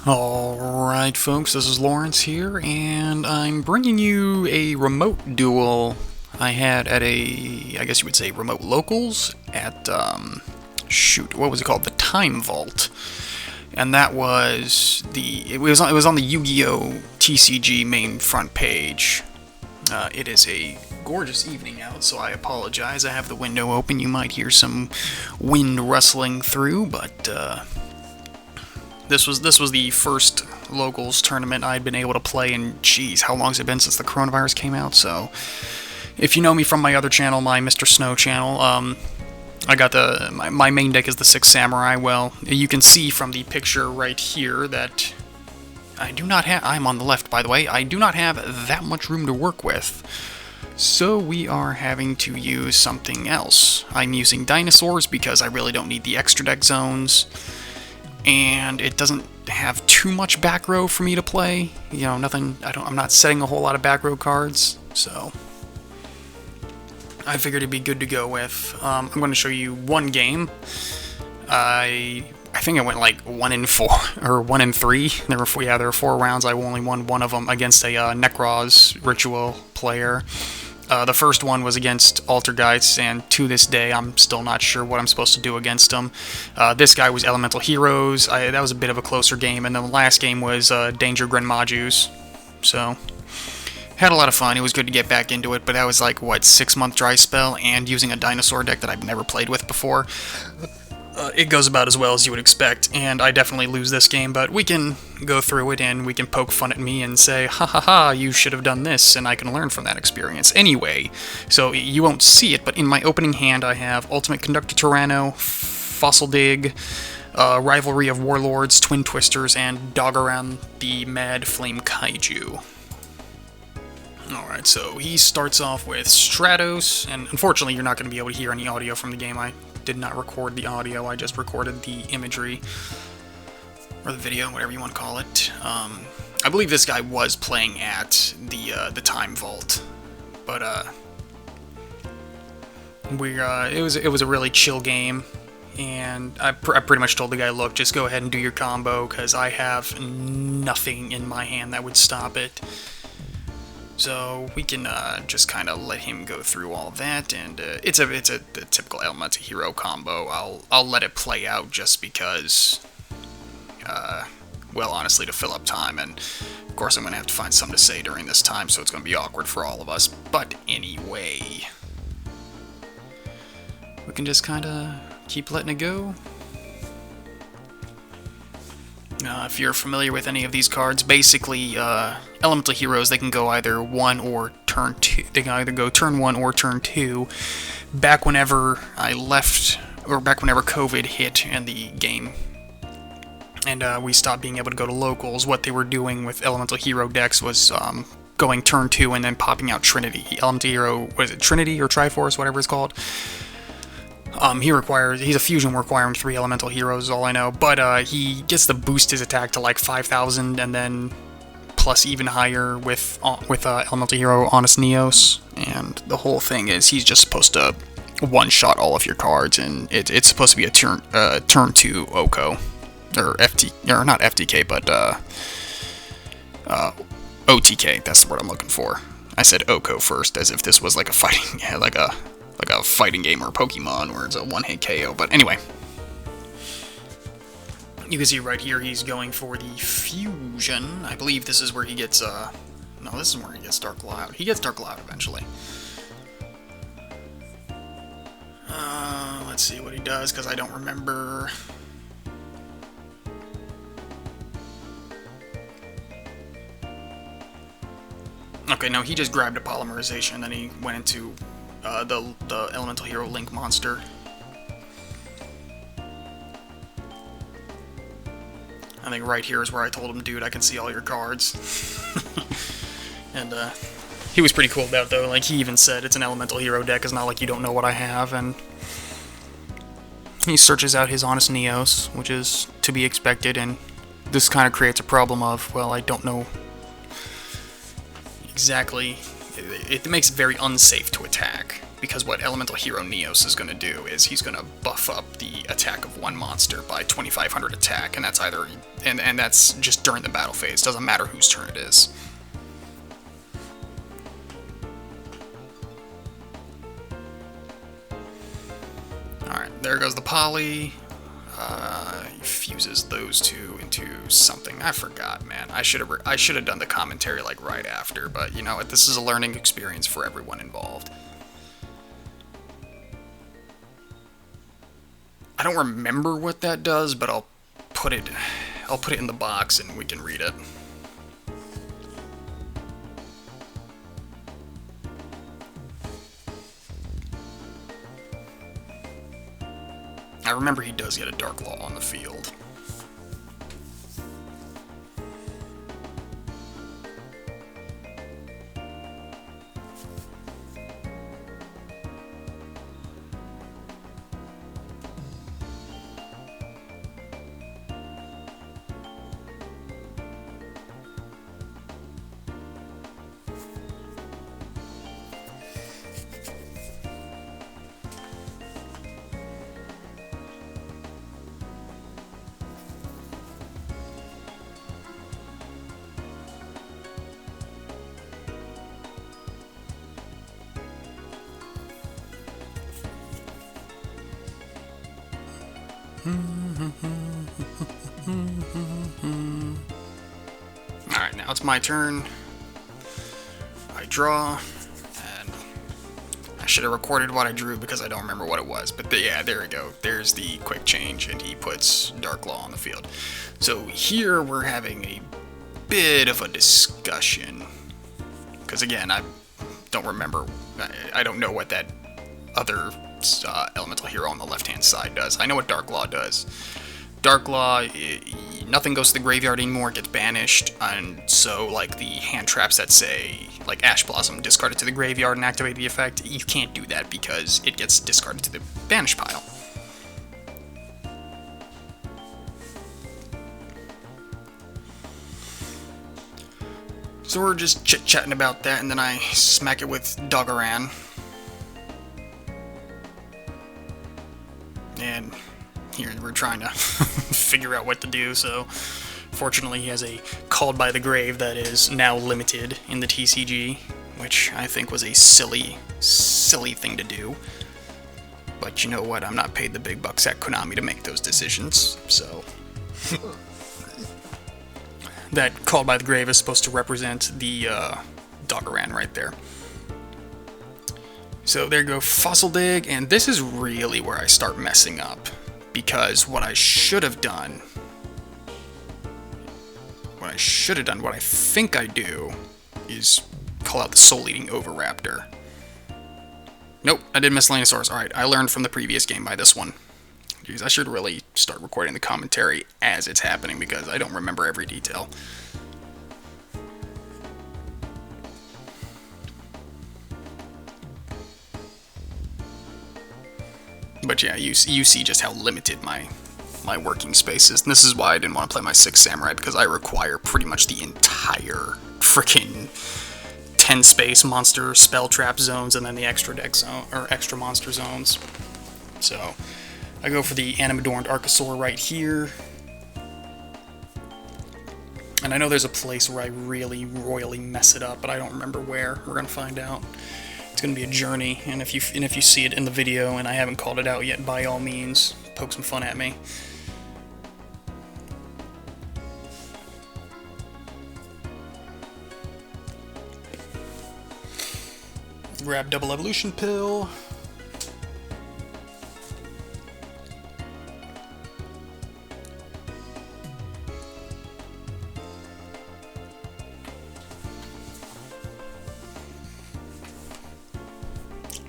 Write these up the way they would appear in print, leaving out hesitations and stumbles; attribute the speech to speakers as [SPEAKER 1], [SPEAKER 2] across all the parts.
[SPEAKER 1] Alright folks, this is Lawrence here, and I'm bringing you a remote duel I had at I guess you would say remote locals, at, shoot, what was it called? The Time Vault. And that was it was on the Yu-Gi-Oh! TCG main front page. It is a gorgeous evening out, so I apologize. I have the window open. You might hear some wind rustling through, but, This was the first locals tournament I'd been able to play in, geez, how long has it been since the coronavirus came out? So, if you know me from my other channel, my Mr. Snow channel, I got my main deck is the Six Samurai. Well, you can see from the picture right here that I do not have, I'm on the left by the way, I do not have that much room to work with. So we are having to use something else. I'm using Dinosaurs because I really don't need the extra deck zones. And it doesn't have too much back row for me to play. You know, nothing. I'm not setting a whole lot of back row cards, so I figured it'd be good to go with. I'm going to show you one game. I think I went like 1-4 or 1-3. There were 4 rounds. I only won one of them against a Necros Ritual player. The first one was against Altergeist, and to this day, I'm still not sure what I'm supposed to do against him. This guy was Elemental Heroes. That was a bit of a closer game, and the last game was Danger Grenmajus. So, had a lot of fun. It was good to get back into it, but that was like, what, 6-month dry spell, and using a dinosaur deck that I've never played with before. It goes about as well as you would expect, and I definitely lose this game, but we can go through it and we can poke fun at me and say, ha ha ha, you should have done this, and I can learn from that experience. Anyway, so you won't see it, but in my opening hand I have Ultimate Conductor Tyranno, Fossil Dig, Rivalry of Warlords, Twin Twisters, and Dog Around the Mad Flame Kaiju. Alright, so he starts off with Stratos, and unfortunately you're not going to be able to hear any audio from the game. I did not record the audio, I just recorded the imagery, or the video, whatever you want to call it. I believe this guy was playing at the Time Vault, but it was a really chill game, and I pretty much told the guy, look, just go ahead and do your combo, because I have nothing in my hand that would stop it. So we can just kind of let him go through all that, and it's a typical Elemental Hero combo. I'll let it play out just because, well, honestly, to fill up time, and of course I'm going to have to find something to say during this time, so it's going to be awkward for all of us. But anyway, we can just kind of keep letting it go. If you're familiar with any of these cards, basically, Elemental Heroes, they can go either 1 or turn 2. They can either go turn 1 or turn 2. Back whenever I left, or back whenever COVID hit in the game, and we stopped being able to go to locals, what they were doing with Elemental Hero decks was going turn 2 and then popping out Trinity. Elemental Hero, what is it, Trinity or Triforce, whatever it's called? He's a fusion requiring 3 Elemental Heroes, is all I know, but he gets to boost his attack to like 5,000, and then plus even higher with Elemental Hero Honest Neos, and the whole thing is he's just supposed to one-shot all of your cards, and it's supposed to be a turn 2 Oko, or not FTK, but OTK, that's the word I'm looking for. I said Oko first, as if this was like a fighting, like a fighting game or Pokemon where it's a one-hit KO, but anyway. You can see right here he's going for the fusion. I believe this is where he gets, no, this is where he gets Dark Cloud. He gets Dark Cloud eventually. Let's see what he does, because I don't remember. Okay, no, he just grabbed a Polymerization, and then he went into the Elemental Hero Link monster. I think right here is where I told him, dude, I can see all your cards. And he was pretty cool about it, though. Like, he even said it's an Elemental Hero deck, it's not like you don't know what I have, and he searches out his Honest Neos, which is to be expected, and this kind of creates a problem of, well, I don't know exactly. It makes it very unsafe to attack. because what Elemental Hero Neos is going to do is he's going to buff up the attack of one monster by 2500 attack, and that's either and that's just during the battle phase. Doesn't matter whose turn it is. Alright, there goes the poly. He fuses those two into something. I forgot, man. I should have done the commentary like right after, but you know what? This is a learning experience for everyone involved. I don't remember what that does, but I'll put it in the box and we can read it. I remember he does get a Dark Law on the field. Alright, now it's my turn. I draw, and I should have recorded what I drew because I don't remember what it was. But yeah, there we go. There's the quick change, and he puts Dark Law on the field. So here we're having a bit of a discussion. Because again, I don't remember. I don't know what that other elemental hero on the left-hand side does. I know what Dark Law does. Dark Law, nothing goes to the graveyard anymore, it gets banished, and so, like, the hand traps that say, like, Ash Blossom, discard it to the graveyard and activate the effect, you can't do that because it gets discarded to the banish pile. So we're just chit-chatting about that, and then I smack it with Doggeran. And here we're trying to figure out what to do, so fortunately he has a Called by the Grave that is now limited in the TCG, which I think was a silly thing to do. But you know what, I'm not paid the big bucks at Konami to make those decisions, so... That Called by the Grave is supposed to represent the Doggeran right there. So there you go, Fossil Dig, and this is really where I start messing up, because what I should have done, what I think I do, is call out the Soul Eating Oviraptor. Nope, I did miss Dinosaurs. Alright, I learned from the previous game by this one. Jeez, I should really start recording the commentary as it's happening, because I don't remember every detail. But yeah, you see just how limited my working space is. And this is why I didn't want to play my 6 Samurai, because I require pretty much the entire freaking 10 space monster spell trap zones and then the extra deck zone, or extra monster zones. So I go for the Animadorned Archosaur right here. And I know there's a place where I really royally mess it up, but I don't remember where. We're gonna find out. It's gonna be a journey, and if you see it in the video and I haven't called it out yet, by all means, poke some fun at me. Grab Double Evolution Pill.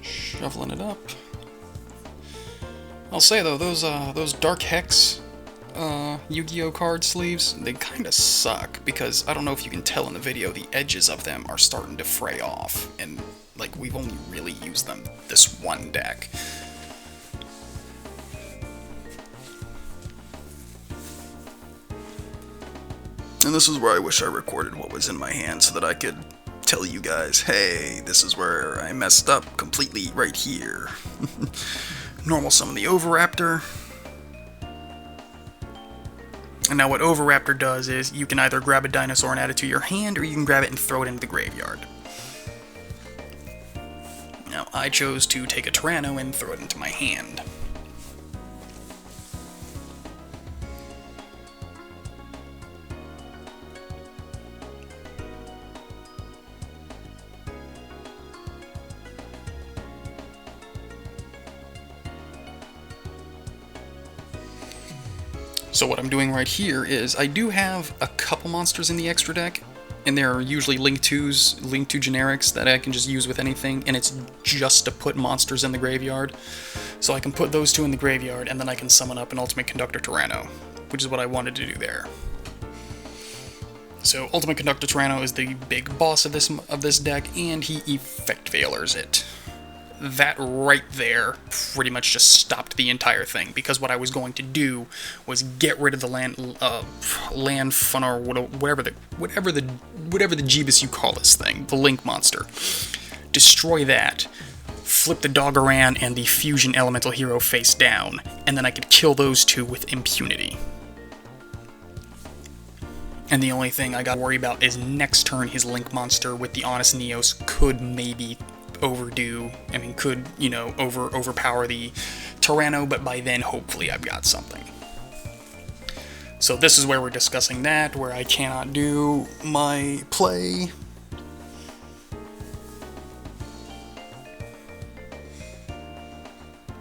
[SPEAKER 1] Shuffling it up. I'll say though, those Dark Hex Yu-Gi-Oh card sleeves, they kind of suck, because I don't know if you can tell in the video, the edges of them are starting to fray off, and like we've only really used them this one deck. And this is where I wish I recorded what was in my hand so that I could tell you guys, hey, this is where I messed up completely right here. Normal summon the Oviraptor. And now what Oviraptor does is you can either grab a dinosaur and add it to your hand, or you can grab it and throw it into the graveyard. Now, I chose to take a Tyranno and throw it into my hand. So what I'm doing right here is I do have a couple monsters in the extra deck, and they're usually Link 2s, Link 2 generics that I can just use with anything, and it's just to put monsters in the graveyard. So I can put those two in the graveyard, and then I can summon up an Ultimate Conductor Tyranno, which is what I wanted to do there. So Ultimate Conductor Tyranno is the big boss of this deck, and he Effect Veilers it. That right there pretty much just stopped the entire thing, because what I was going to do was get rid of the land fun, or whatever the Jeebus you call this thing, the Link monster. Destroy that, flip the Doggeran and the Fusion Elemental Hero face down, and then I could kill those two with impunity. And the only thing I got to worry about is next turn his Link monster with the Honest Neos could maybe could, you know, overpower the Tyranno, but by then, hopefully, I've got something. So this is where we're discussing that, where I cannot do my play.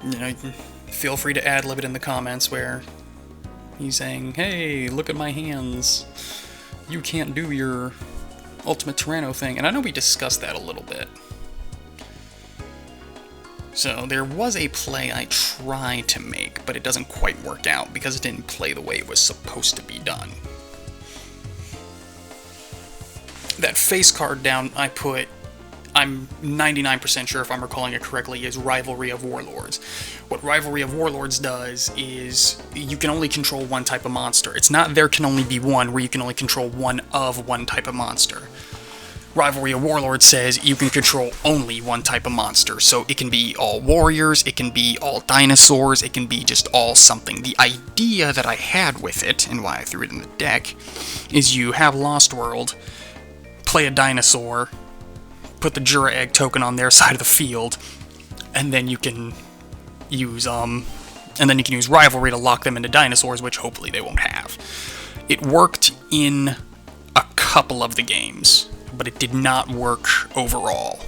[SPEAKER 1] You know, feel free to ad-lib it in the comments where he's saying, hey, look at my hands. You can't do your Ultimate Tyranno thing. And I know we discussed that a little bit. So there was a play I tried to make, but it doesn't quite work out because it didn't play the way it was supposed to be done. That face card down I put, I'm 99% sure if I'm recalling it correctly, is Rivalry of Warlords. What Rivalry of Warlords does is you can only control one type of monster. It's not there can only be one, where you can only control one of one type of monster. Rivalry of Warlords says you can control only one type of monster, so it can be all warriors, it can be all dinosaurs, it can be just all something. The idea that I had with it, and why I threw it in the deck, is you have Lost World, play a dinosaur, put the Jura Egg token on their side of the field, and then you can use Rivalry to lock them into dinosaurs, which hopefully they won't have. It worked in a couple of the games, but it did not work overall.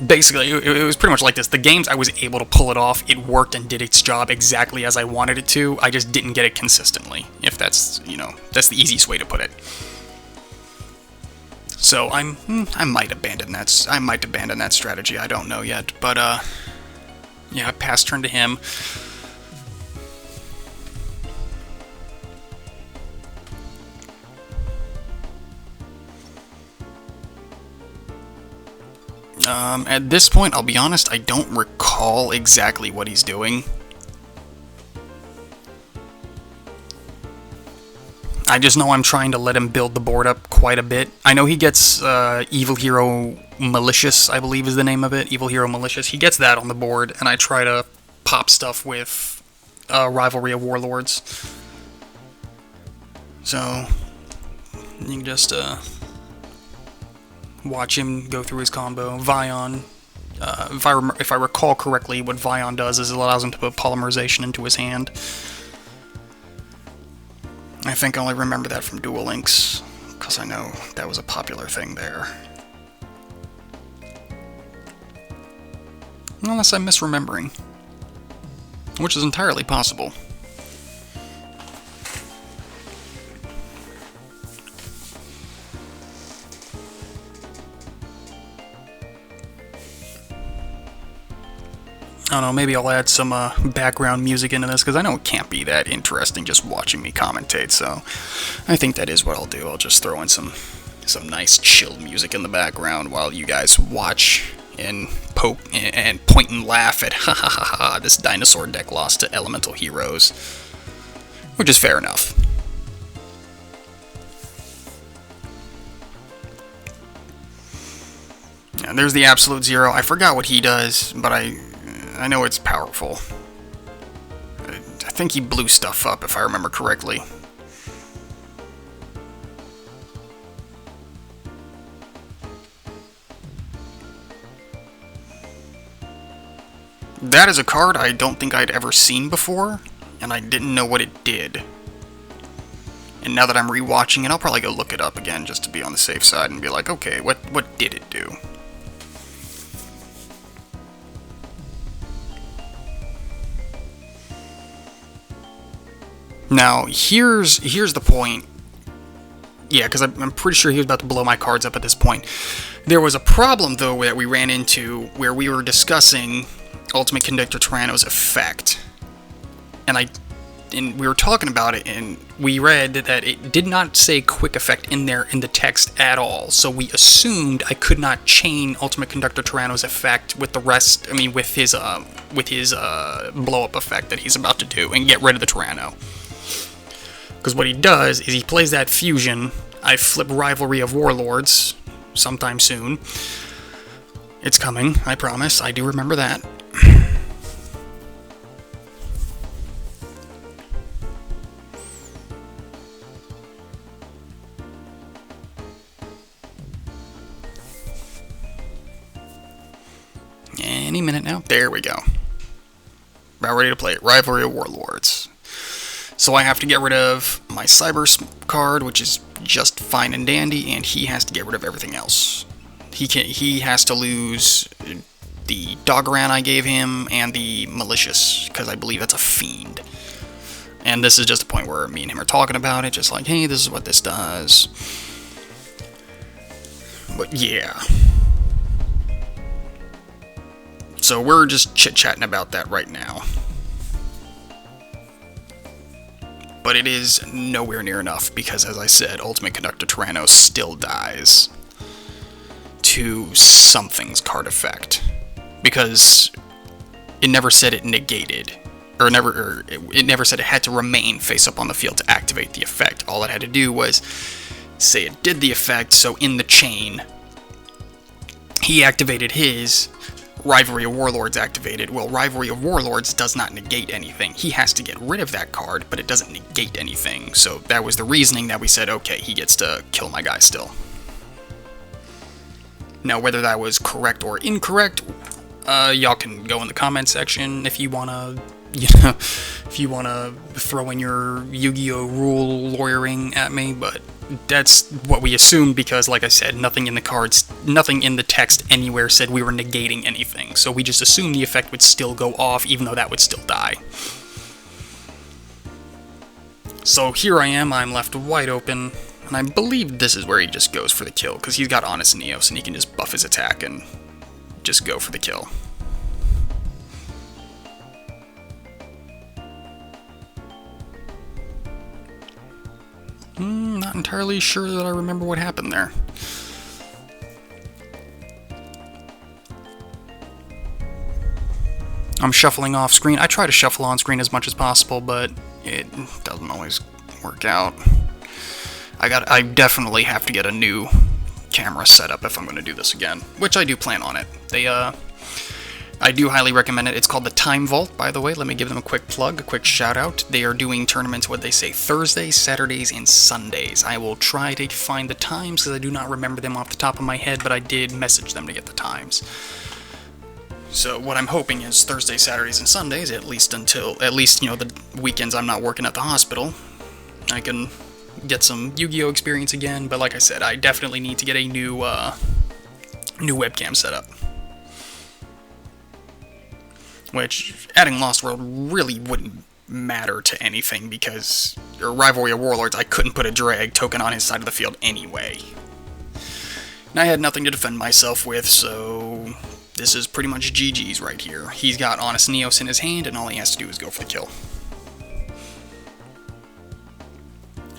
[SPEAKER 1] Basically, it was pretty much like this. The games I was able to pull it off, it worked and did its job exactly as I wanted it to. I just didn't get it consistently, if that's, you know, that's the easiest way to put it. So I might abandon that strategy. I don't know yet, but yeah, pass turn to him. At this point, I'll be honest, I don't recall exactly what he's doing. I just know I'm trying to let him build the board up quite a bit. I know he gets Evil Hero Malicious, I believe is the name of it. Evil Hero Malicious. He gets that on the board, and I try to pop stuff with Rivalry of Warlords. So, you can just watch him go through his combo. Vion, if I recall correctly, what Vion does is it allows him to put Polymerization into his hand. I think I only remember that from Duel Links, because I know that was a popular thing there. Unless I'm misremembering, which is entirely possible. I don't know, maybe I'll add some background music into this, because I know it can't be that interesting just watching me commentate, so I think that is what I'll do. I'll just throw in some nice chill music in the background while you guys watch and poke and point and laugh at, ha ha ha ha, this dinosaur deck lost to Elemental Heroes, which is fair enough. And there's the Absolute Zero. I forgot what he does, but I know it's powerful. I think he blew stuff up, if I remember correctly. That is a card I don't think I'd ever seen before, and I didn't know what it did. And now that I'm rewatching it, I'll probably go look it up again just to be on the safe side and be like, okay, what did it do? Now, here's the point. Yeah, because I'm pretty sure he was about to blow my cards up at this point. There was a problem, though, that we ran into where we were discussing Ultimate Conductor Tyranno's effect. And we were talking about it, and we read that it did not say quick effect in there in the text at all. So we assumed I could not chain Ultimate Conductor Tyranno's effect with the rest, with his blow-up effect that he's about to do and get rid of the Tyranno. Because what he does is he plays that fusion. I flip Rivalry of Warlords sometime soon. It's coming, I promise. I do remember that. Any minute now. There we go. About ready to play it. Rivalry of Warlords. So I have to get rid of my Cyber card, which is just fine and dandy, and he has to get rid of everything else. He has to lose the Doggeran I gave him and the Malicious, because I believe that's a fiend. And this is just a point where me and him are talking about it, just like, hey, this is what this does. But yeah. So we're just chit-chatting about that right now. But it is nowhere near enough, because as I said, Ultimate Conductor Tyranno still dies to something's card effect. Because it never said it negated, or it never said it had to remain face up on the field to activate the effect. All it had to do was say it did the effect, so in the chain, he activated his, Rivalry of Warlords activated. Well, Rivalry of Warlords does not negate anything. He has to get rid of that card, but it doesn't negate anything. So that was the reasoning that we said, okay, he gets to kill my guy still. Now, whether that was correct or incorrect, y'all can go in the comment section if you wanna, if you wanna throw in your Yu-Gi-Oh! Rule lawyering at me, but that's what we assumed because, like I said, nothing in the cards, nothing in the text anywhere said we were negating anything, so we just assumed the effect would still go off, even though that would still die. So here I am, I'm left wide open, and I believe this is where he just goes for the kill, because he's got Honest Neos, and he can just buff his attack and just go for the kill. Not entirely sure that I remember what happened there. I'm shuffling off screen. I try to shuffle on screen as much as possible, but it doesn't always work out. I definitely have to get a new camera setup if I'm going to do this again, which I do plan on it. I do highly recommend it. It's called the Time Vault, by the way. Let me give them a quick plug, a quick shout out. They are doing tournaments, what they say, Thursdays, Saturdays, and Sundays. I will try to find the times because I do not remember them off the top of my head, but I did message them to get the times. So what I'm hoping is Thursdays, Saturdays, and Sundays, at least the weekends I'm not working at the hospital, I can get some Yu-Gi-Oh! Experience again. But like I said, I definitely need to get a new webcam setup. Which, adding Lost World really wouldn't matter to anything because, Rivalry of Warlords, I couldn't put a drag token on his side of the field anyway. And I had nothing to defend myself with, so this is pretty much GG's right here. He's got Honest Neos in his hand, and all he has to do is go for the kill.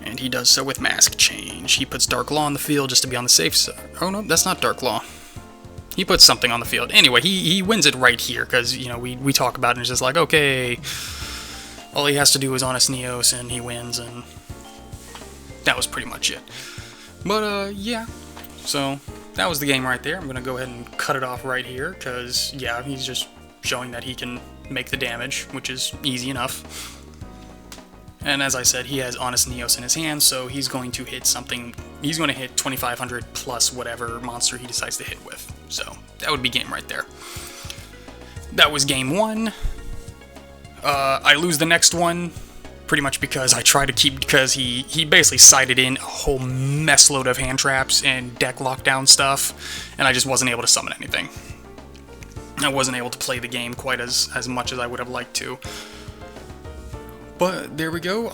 [SPEAKER 1] And he does so with Mask Change. He puts Dark Law on the field just to be on the safe side. Oh no, that's not Dark Law. He puts something on the field. Anyway, he wins it right here, because, we talk about it and it's just like, okay, all he has to do is Honest Neos and he wins, and that was pretty much it. But, yeah. So, that was the game right there. I'm going to go ahead and cut it off right here, because, yeah, he's just showing that he can make the damage, which is easy enough. And as I said, he has Honest Neos in his hand, so he's going to hit something, he's going to hit 2500 plus whatever monster he decides to hit with. So, that would be game right there. That was game 1. I lose the next one, pretty much because I try to keep, because he basically sighted in a whole mess load of hand traps and deck lockdown stuff, and I just wasn't able to summon anything. I wasn't able to play the game quite as much as I would have liked to. But there we go.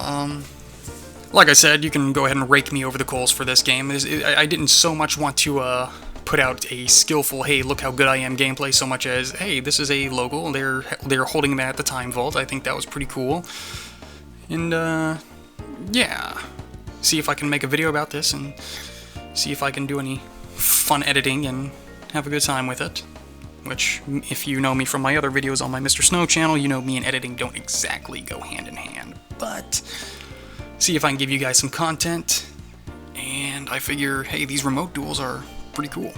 [SPEAKER 1] Like I said, you can go ahead and rake me over the coals for this game. I didn't so much want to put out a skillful, hey, look how good I am gameplay, so much as, hey, this is a logo. They're holding him at the time vault. I think that was pretty cool. And yeah, see if I can make a video about this and see if I can do any fun editing and have a good time with it. Which, if you know me from my other videos on my Mr. Snow channel, you know me and editing don't exactly go hand in hand. But, see if I can give you guys some content, and I figure, hey, these remote duels are pretty cool.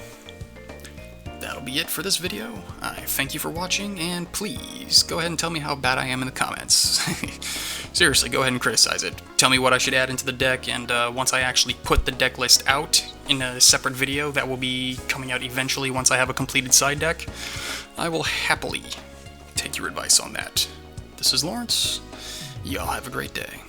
[SPEAKER 1] That'll be it for this video. I thank you for watching, and please, go ahead and tell me how bad I am in the comments. Seriously, go ahead and criticize it. Tell me what I should add into the deck, and once I actually put the deck list out in a separate video that will be coming out eventually once I have a completed side deck, I will happily take your advice on that. This is Lawrence. Y'all have a great day.